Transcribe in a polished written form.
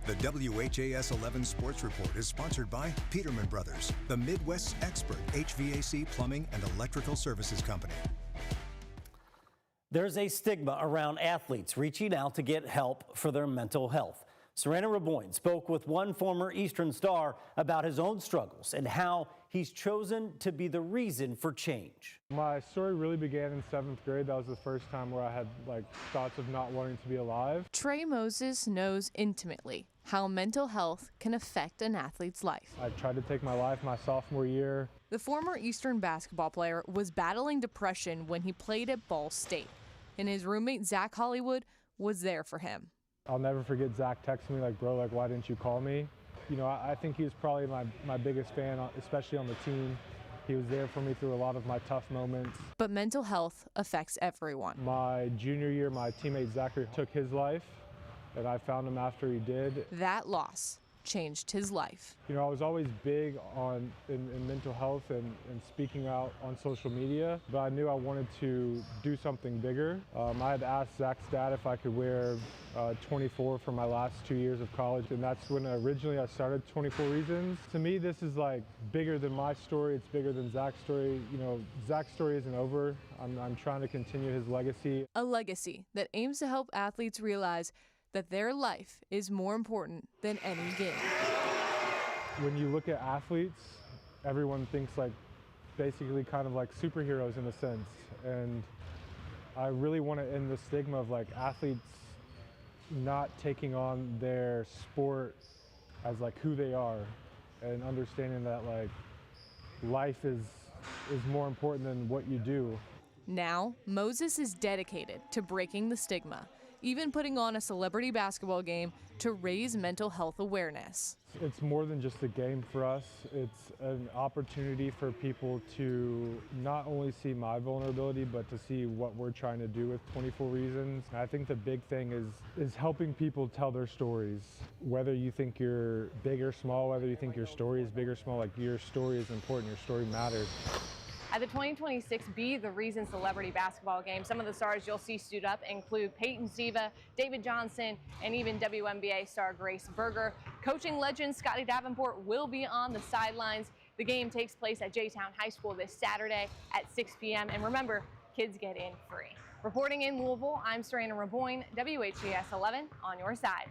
The WHAS 11 Sports Report is sponsored by Peterman Brothers, the Midwest's expert HVAC, plumbing, and electrical services company. There's a stigma around athletes reaching out to get help for their mental health. Serena Raboin spoke with one former Eastern star about his own struggles and how he's chosen to be the reason for change. My story really began in 7th grade. That was the first time where I had thoughts of not wanting to be alive. Trey Moses knows intimately how mental health can affect an athlete's life. I tried to take my life my sophomore year. The former Eastern basketball player was battling depression when he played at Ball State, and his roommate Zach Hollywood was there for him. I'll never forget Zach texting me bro, why didn't you call me? You know, I think he was probably my biggest fan, especially on the team. He was there for me through a lot of my tough moments. But mental health affects everyone. My junior year, my teammate Zachary took his life, and I found him after he did. That loss changed his life. You know, I was always big in mental health and speaking out on social media, but I knew I wanted to do something bigger. I had asked Zach's dad if I could wear 24 for my last 2 years of college, and that's when originally I started 24 Reasons. To me, this is bigger than my story. It's bigger than Zach's story. You know, Zach's story isn't over. I'm trying to continue his legacy. A legacy that aims to help athletes realize that their life is more important than any game. When you look at athletes, everyone thinks basically kind of like superheroes in a sense. And I really want to end the stigma of athletes not taking on their sport as who they are, and understanding that life is more important than what you do. Now, Moses is dedicated to breaking the stigma, even putting on a celebrity basketball game to raise mental health awareness. It's more than just a game for us. It's an opportunity for people to not only see my vulnerability, but to see what we're trying to do with 24 Reasons. I think the big thing is helping people tell their stories. Whether you think you're big or small, whether you think your story is big or small, your story is important, your story matters. At the 2026 Be the Reason Celebrity Basketball Game, some of the stars you'll see suit up include Peyton Siva, David Johnson, and even WNBA star Grace Berger. Coaching legend Scotty Davenport will be on the sidelines. The game takes place at J-Town High School this Saturday at 6 p.m. And remember, kids get in free. Reporting in Louisville, I'm Serena Raboin, WHAS 11 on your side.